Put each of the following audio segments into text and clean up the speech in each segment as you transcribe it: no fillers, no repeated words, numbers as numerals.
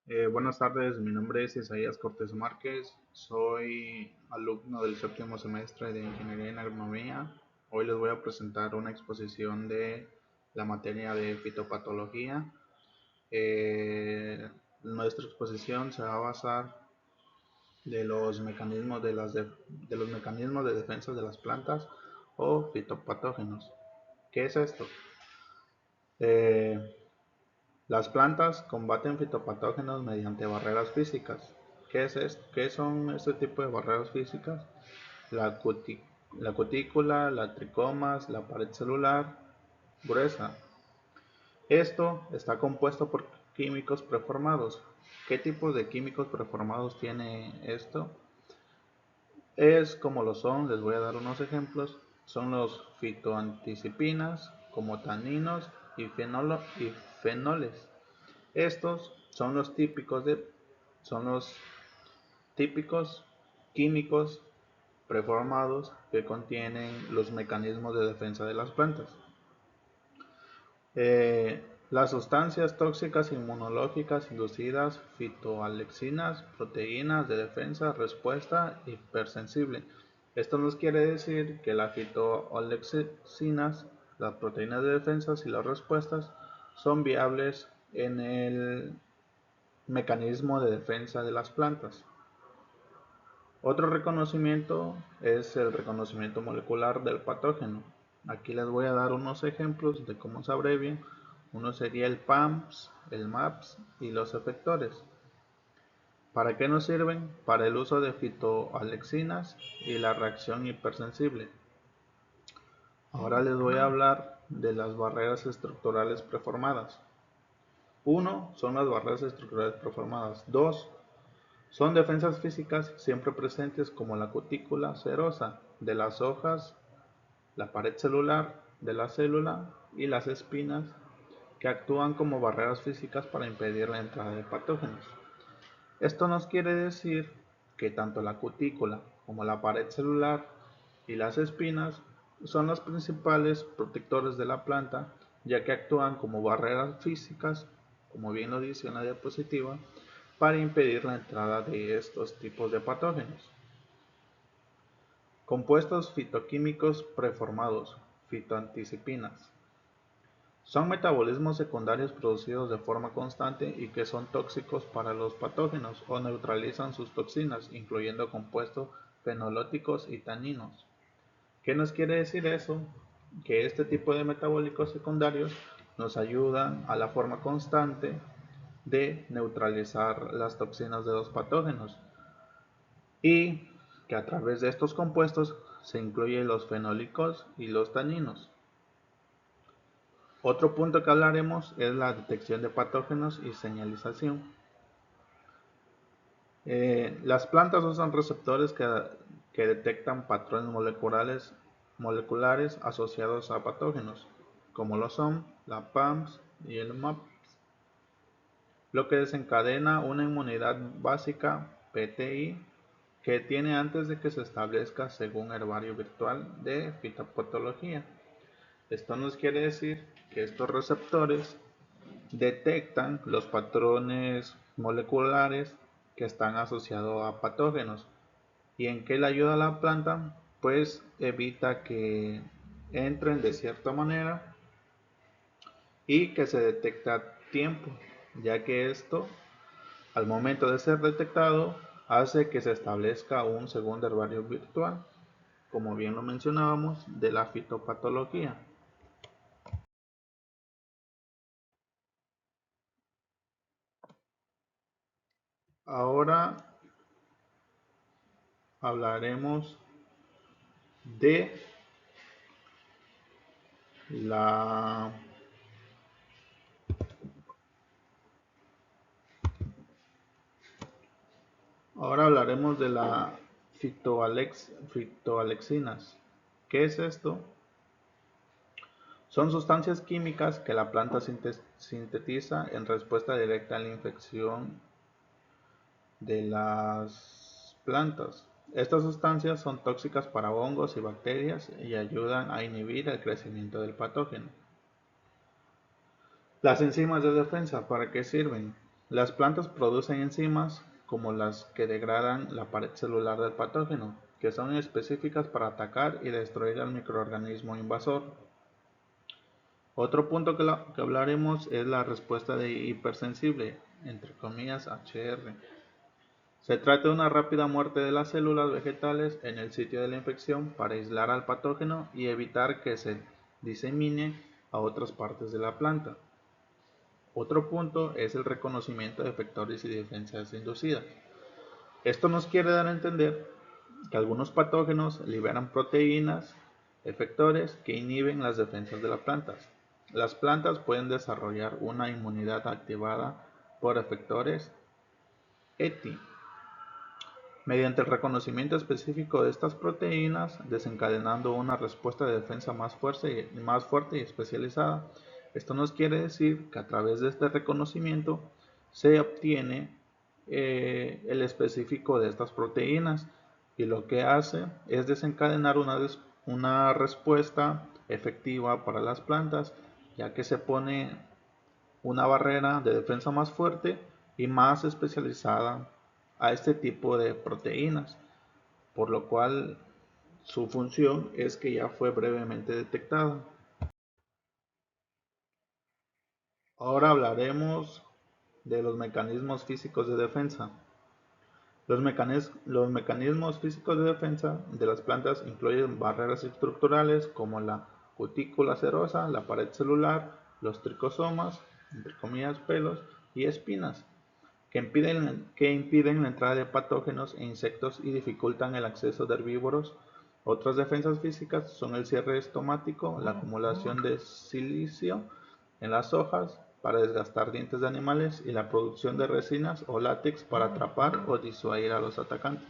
Buenas tardes, mi nombre es Isaías Cortés Márquez, soy alumno del séptimo semestre de Ingeniería en Agronomía. Hoy les voy a presentar una exposición de la materia de fitopatología. Nuestra exposición se va a basar de los mecanismos de los mecanismos de defensa de las plantas o fitopatógenos. ¿Qué es esto? Eh, Las plantas combaten fitopatógenos mediante barreras físicas. ¿Qué es esto? ¿Qué son este tipo de barreras físicas? La, cuti- la cutícula, la tricomas, la pared celular gruesa. Esto está compuesto por químicos preformados. ¿Qué tipo de químicos preformados tiene esto? Es como lo son, les voy a dar unos ejemplos. Son los fitoanticipinas, como taninos y fenoles. Estos son los típicos químicos preformados que contienen los mecanismos de defensa de las plantas. Las sustancias tóxicas inmunológicas inducidas, fitoalexinas, proteínas de defensa, respuesta hipersensible. Esto nos quiere decir que las fitoalexinas, las proteínas de defensa y las respuestas son viables en el mecanismo de defensa de las plantas. Otro reconocimiento es el reconocimiento molecular del patógeno. Aquí les voy a dar unos ejemplos de cómo se abrevia. Uno sería el PAMS, el MAPS y los efectores. ¿Para qué nos sirven? Para el uso de fitoalexinas y la reacción hipersensible. Ahora les voy a hablar de las barreras estructurales preformadas. 1. Son las barreras estructurales preformadas. 2. Son defensas físicas siempre presentes como la cutícula serosa de las hojas, la pared celular de la célula y las espinas que actúan como barreras físicas para impedir la entrada de patógenos. Esto nos quiere decir que tanto la cutícula como la pared celular y las espinas son los principales protectores de la planta, ya que actúan como barreras físicas, como bien lo dice una diapositiva, para impedir la entrada de estos tipos de patógenos. Compuestos fitoquímicos preformados, fitoanticipinas. Son metabolismos secundarios producidos de forma constante y que son tóxicos para los patógenos o neutralizan sus toxinas, incluyendo compuestos fenolóticos y taninos. ¿Qué nos quiere decir eso? Que este tipo de metabólicos secundarios nos ayudan a la forma constante de neutralizar las toxinas de los patógenos y que a través de estos compuestos se incluyen los fenólicos y los taninos. Otro punto que hablaremos es la detección de patógenos y señalización. Las plantas usan receptores que detectan patrones moleculares asociados a patógenos, como lo son la PAMS y el MAPS, lo que desencadena una inmunidad básica PTI que tiene antes de que se establezca según herbario virtual de fitopatología. Esto nos quiere decir que estos receptores detectan los patrones moleculares que están asociados a patógenos. ¿Y en qué le ayuda a la planta? Pues evita que entren de cierta manera y que se detecte a tiempo, ya que esto, al momento de ser detectado, hace que se establezca un segundo herbario virtual, como bien lo mencionábamos, de la fitopatología. Ahora hablaremos de la Ahora hablaremos de la fitoalexinas. ¿Qué es esto? Son sustancias químicas que la planta sintetiza en respuesta directa a la infección de las plantas. Estas sustancias son tóxicas para hongos y bacterias y ayudan a inhibir el crecimiento del patógeno. Las enzimas de defensa, ¿para qué sirven? Las plantas producen enzimas como las que degradan la pared celular del patógeno, que son específicas para atacar y destruir al microorganismo invasor. Otro punto que hablaremos es la respuesta de hipersensible, entre comillas HR. Se trata de una rápida muerte de las células vegetales en el sitio de la infección para aislar al patógeno y evitar que se disemine a otras partes de la planta. Otro punto es el reconocimiento de efectores y defensas inducidas. Esto nos quiere dar a entender que algunos patógenos liberan proteínas, efectores que inhiben las defensas de las plantas. Las plantas pueden desarrollar una inmunidad activada por efectores ETI mediante el reconocimiento específico de estas proteínas, desencadenando una respuesta de defensa más fuerte y especializada. Esto nos quiere decir que a través de este reconocimiento se obtiene el específico de estas proteínas, y lo que hace es desencadenar una respuesta efectiva para las plantas, ya que se pone una barrera de defensa más fuerte y más especializada a este tipo de proteínas, por lo cual su función es que ya fue brevemente detectada. Ahora hablaremos de los mecanismos físicos de defensa. Los mecanismos físicos de defensa de las plantas incluyen barreras estructurales como la cutícula serosa, la pared celular, los tricosomas, entre comillas pelos, y espinas, que impiden la entrada de patógenos e insectos y dificultan el acceso de herbívoros. Otras defensas físicas son el cierre estomático, la acumulación de silicio en las hojas para desgastar dientes de animales y la producción de resinas o látex para atrapar o disuadir a los atacantes.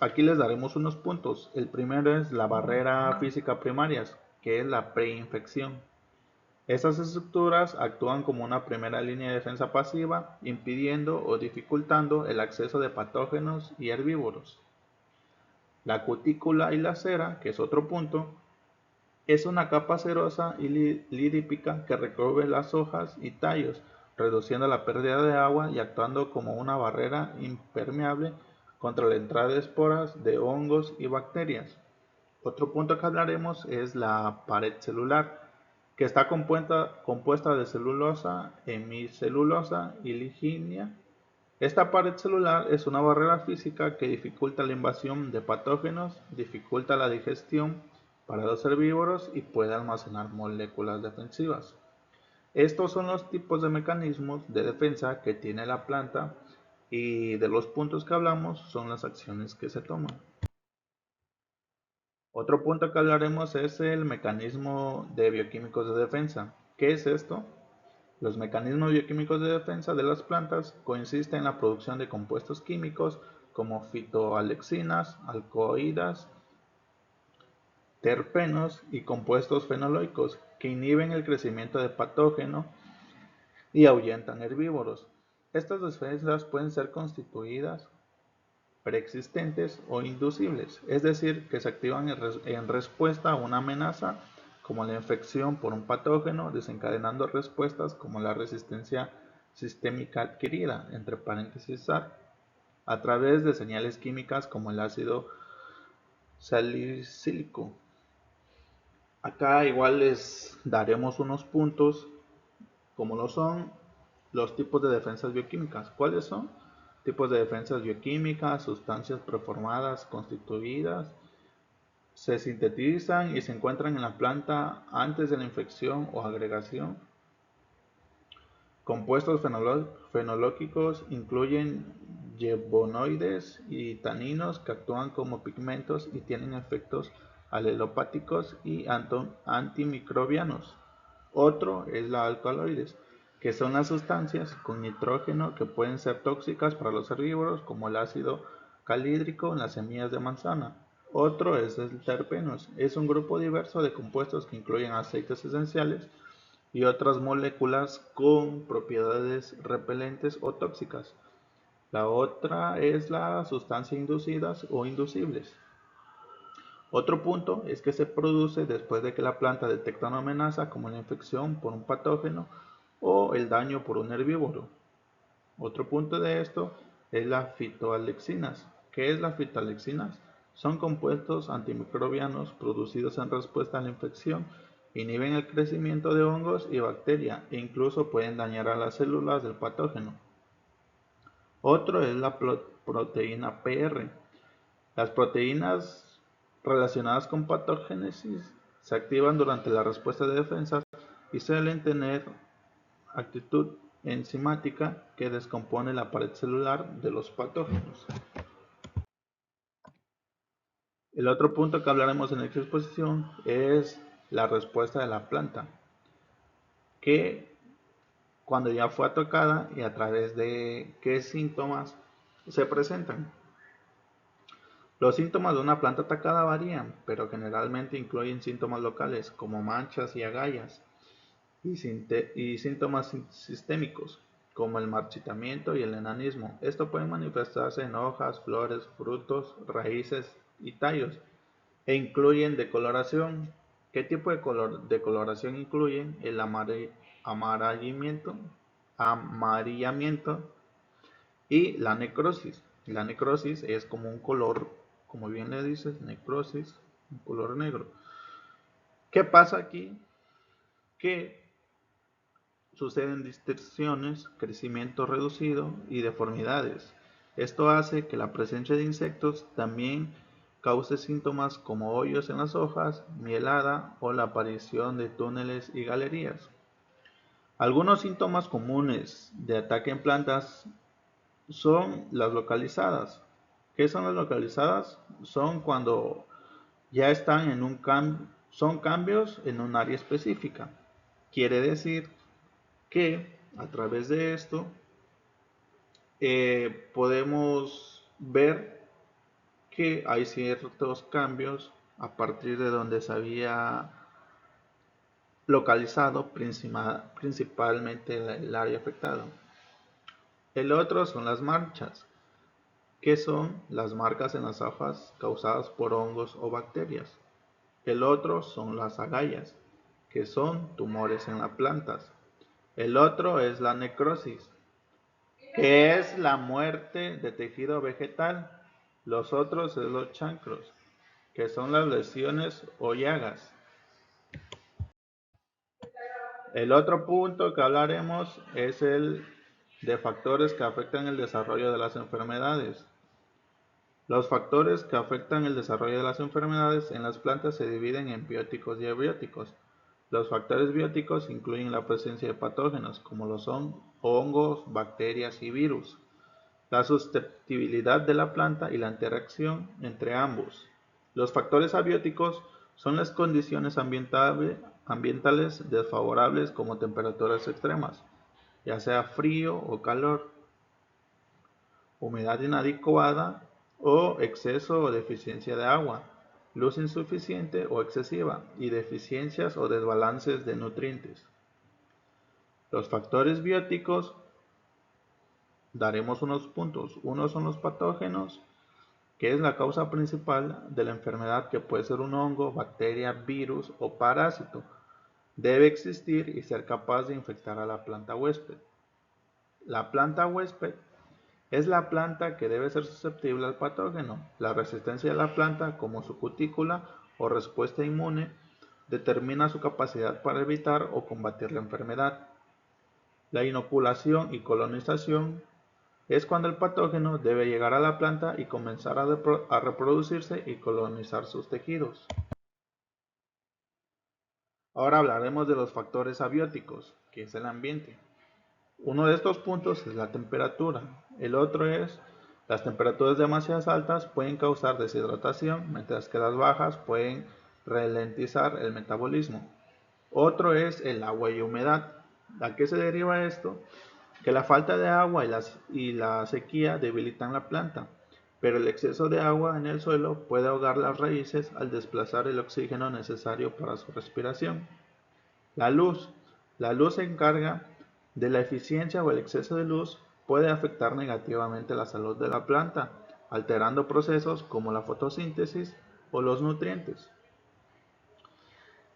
Aquí les daremos unos puntos. El primero es la barrera física primaria, que es la preinfección. Estas estructuras actúan como una primera línea de defensa pasiva, impidiendo o dificultando el acceso de patógenos y herbívoros. La cutícula y la cera, que es otro punto, es una capa cerosa y lipídica que recubre las hojas y tallos, reduciendo la pérdida de agua y actuando como una barrera impermeable contra la entrada de esporas de hongos y bacterias. Otro punto que hablaremos es la pared celular, que está compuesta de celulosa, hemicelulosa y lignina. Esta pared celular es una barrera física que dificulta la invasión de patógenos, dificulta la digestión para los herbívoros y puede almacenar moléculas defensivas. Estos son los tipos de mecanismos de defensa que tiene la planta, y de los puntos que hablamos son las acciones que se toman. Otro punto que hablaremos es el mecanismo de bioquímicos de defensa. ¿Qué es esto? Los mecanismos bioquímicos de defensa de las plantas consisten en la producción de compuestos químicos como fitoalexinas, alcohoidas, terpenos y compuestos fenoloicos que inhiben el crecimiento de patógeno y ahuyentan herbívoros. Estas defensas pueden ser constituidas, preexistentes o inducibles, es decir, que se activan en respuesta a una amenaza como la infección por un patógeno, desencadenando respuestas como la resistencia sistémica adquirida, entre paréntesis SAR, a través de señales químicas como el ácido salicílico. Acá igual les daremos unos puntos como lo son los tipos de defensas bioquímicas. ¿Cuáles son? Tipos de defensas bioquímicas: sustancias preformadas constituidas, se sintetizan y se encuentran en la planta antes de la infección o agregación. Compuestos fenológicos incluyen flavonoides y taninos que actúan como pigmentos y tienen efectos alelopáticos y antimicrobianos. Otro es la alcaloides, que son las sustancias con nitrógeno que pueden ser tóxicas para los herbívoros, como el ácido clorhídrico en las semillas de manzana. Otro es el terpenos, es un grupo diverso de compuestos que incluyen aceites esenciales y otras moléculas con propiedades repelentes o tóxicas. La otra es la sustancia inducidas o inducibles. Otro punto es que se produce después de que la planta detecta una amenaza como la infección por un patógeno o el daño por un herbívoro. Otro punto de esto es las fitoalexinas. ¿Qué es las fitoalexinas? Son compuestos antimicrobianos producidos en respuesta a la infección, inhiben el crecimiento de hongos y bacterias e incluso pueden dañar a las células del patógeno. Otro es la proteína PR. Las proteínas relacionadas con patogénesis se activan durante la respuesta de defensa y suelen tener actitud enzimática que descompone la pared celular de los patógenos. El otro punto que hablaremos en esta exposición es la respuesta de la planta, que cuando ya fue atacada y a través de qué síntomas se presentan. Los síntomas de una planta atacada varían, pero generalmente incluyen síntomas locales como manchas y agallas y síntomas sistémicos como el marchitamiento y el enanismo. Esto puede manifestarse en hojas, flores, frutos, raíces y tallos e incluyen decoloración. ¿Qué tipo de decoloración incluyen? El amarillamiento y la necrosis. La necrosis es como un color, como bien le dices, necrosis, un color negro. ¿Qué pasa aquí? Que suceden distorsiones, crecimiento reducido y deformidades. Esto hace que la presencia de insectos también cause síntomas como hoyos en las hojas, mielada o la aparición de túneles y galerías. Algunos síntomas comunes de ataque en plantas son las localizadas. ¿Qué son las localizadas? Son cuando ya están en son cambios en un área específica. Quiere decir que a través de esto podemos ver que hay ciertos cambios a partir de donde se había localizado principalmente el área afectada. El otro son las manchas, que son las marcas en las hojas causadas por hongos o bacterias. El otro son las agallas, que son tumores en las plantas. El otro es la necrosis, que es la muerte de tejido vegetal. Los otros es los chancros, que son las lesiones o llagas. El otro punto que hablaremos es el de factores que afectan el desarrollo de las enfermedades. Los factores que afectan el desarrollo de las enfermedades en las plantas se dividen en bióticos y abióticos. Los factores bióticos incluyen la presencia de patógenos, como lo son hongos, bacterias y virus, la susceptibilidad de la planta y la interacción entre ambos. Los factores abióticos son las condiciones ambientales desfavorables como temperaturas extremas, ya sea frío o calor, humedad inadecuada o exceso o deficiencia de agua, luz insuficiente o excesiva y deficiencias o desbalances de nutrientes. Los factores bióticos daremos unos puntos. Uno son los patógenos, que es la causa principal de la enfermedad, que puede ser un hongo, bacteria, virus o parásito. Debe existir y ser capaz de infectar a la planta huésped. La planta huésped es la planta que debe ser susceptible al patógeno. La resistencia de la planta, como su cutícula o respuesta inmune, determina su capacidad para evitar o combatir la enfermedad. La inoculación y colonización es cuando el patógeno debe llegar a la planta y comenzar a reproducirse y colonizar sus tejidos. Ahora hablaremos de los factores abióticos, que es el ambiente. Uno de estos puntos es la temperatura. El otro es las temperaturas demasiado altas pueden causar deshidratación, mientras que las bajas pueden ralentizar el metabolismo. Otro es el agua y humedad. ¿A qué se deriva esto? Que la falta de agua y la sequía debilitan la planta, pero el exceso de agua en el suelo puede ahogar las raíces al desplazar el oxígeno necesario para su respiración. La luz. La luz se encarga de la eficiencia o el exceso de luz puede afectar negativamente la salud de la planta, alterando procesos como la fotosíntesis o los nutrientes.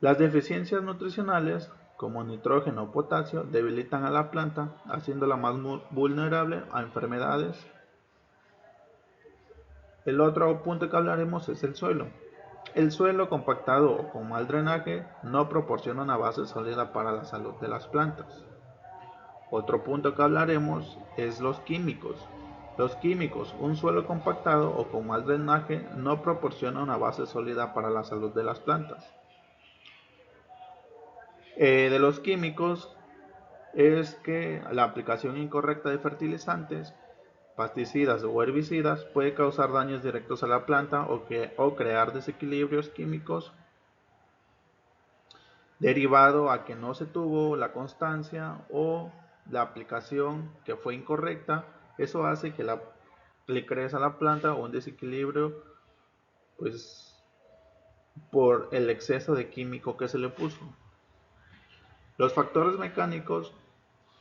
Las deficiencias nutricionales, como nitrógeno o potasio, debilitan a la planta, haciéndola más vulnerable a enfermedades. El otro punto que hablaremos es el suelo. El suelo compactado o con mal drenaje no proporciona una base sólida para la salud de las plantas. Otro punto que hablaremos es los químicos. Los químicos, un suelo compactado o con mal drenaje no proporciona una base sólida para la salud de las plantas. De los químicos es que la aplicación incorrecta de fertilizantes, pesticidas o herbicidas puede causar daños directos a la planta o crear desequilibrios químicos derivado a que no se tuvo la constancia o la aplicación que fue incorrecta. Eso hace que le crezca a la planta un desequilibrio, pues, por el exceso de químico que se le puso. Los factores mecánicos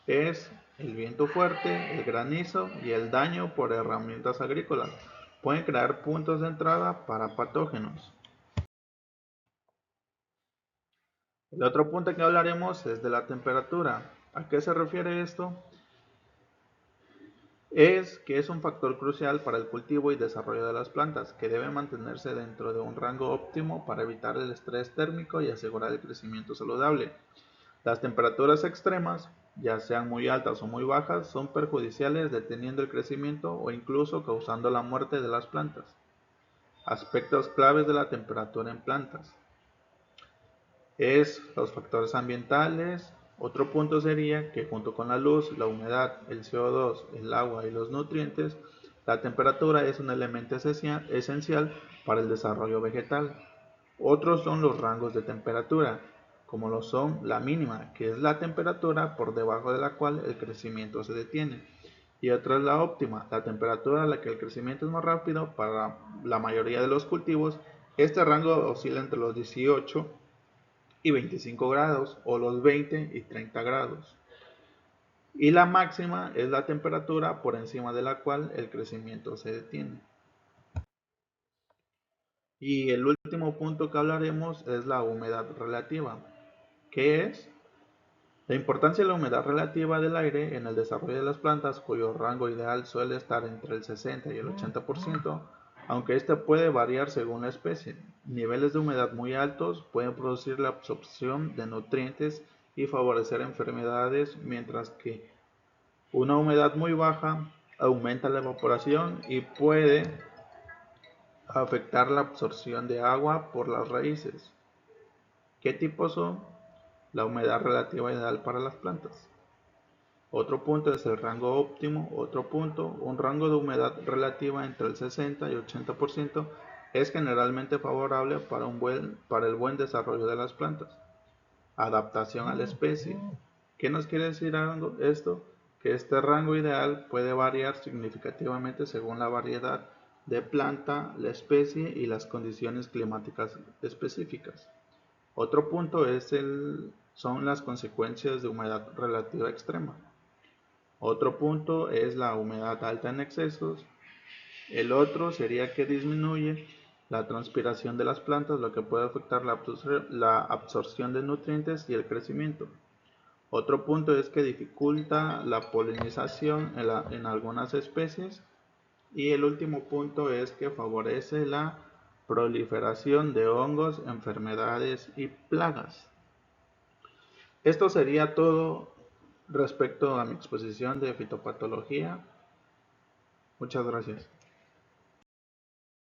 es el viento fuerte, el granizo y el daño por herramientas agrícolas. Pueden crear puntos de entrada para patógenos. El otro punto que hablaremos es de la temperatura. ¿A qué se refiere esto? Es que es un factor crucial para el cultivo y desarrollo de las plantas, que debe mantenerse dentro de un rango óptimo para evitar el estrés térmico y asegurar el crecimiento saludable. Las temperaturas extremas, ya sean muy altas o muy bajas, son perjudiciales deteniendo el crecimiento o incluso causando la muerte de las plantas. Aspectos claves de la temperatura en plantas es los factores ambientales. Otro punto sería que junto con la luz, la humedad, el CO2, el agua y los nutrientes, la temperatura es un elemento esencial para el desarrollo vegetal. Otros son los rangos de temperatura, como lo son la mínima, que es la temperatura por debajo de la cual el crecimiento se detiene, y otra es la óptima, la temperatura a la que el crecimiento es más rápido para la mayoría de los cultivos. Este rango oscila entre los 18 y 25 grados o los 20 y 30 grados. Y la máxima es la temperatura por encima de la cual el crecimiento se detiene. Y el último punto que hablaremos es la humedad relativa. ¿Qué es? La importancia de la humedad relativa del aire en el desarrollo de las plantas, cuyo rango ideal suele estar entre el 60 y el 80%, aunque este puede variar según la especie. Niveles de humedad muy altos pueden producir la absorción de nutrientes y favorecer enfermedades, mientras que una humedad muy baja aumenta la evaporación y puede afectar la absorción de agua por las raíces. ¿Qué tipos son? La humedad relativa ideal para las plantas. Otro punto es el rango óptimo. Otro punto, un rango de humedad relativa entre el 60 y 80% es generalmente favorable para el buen desarrollo de las plantas. Adaptación a la especie. ¿Qué nos quiere decir esto? Que este rango ideal puede variar significativamente según la variedad de planta, la especie y las condiciones climáticas específicas. Otro punto son las consecuencias de humedad relativa extrema. Otro punto es la humedad alta en excesos. El otro sería que disminuye la transpiración de las plantas, lo que puede afectar la absorción de nutrientes y el crecimiento. Otro punto es que dificulta la polinización en algunas especies. Y el último punto es que favorece la proliferación de hongos, enfermedades y plagas. Esto sería todo respecto a mi exposición de fitopatología. Muchas gracias.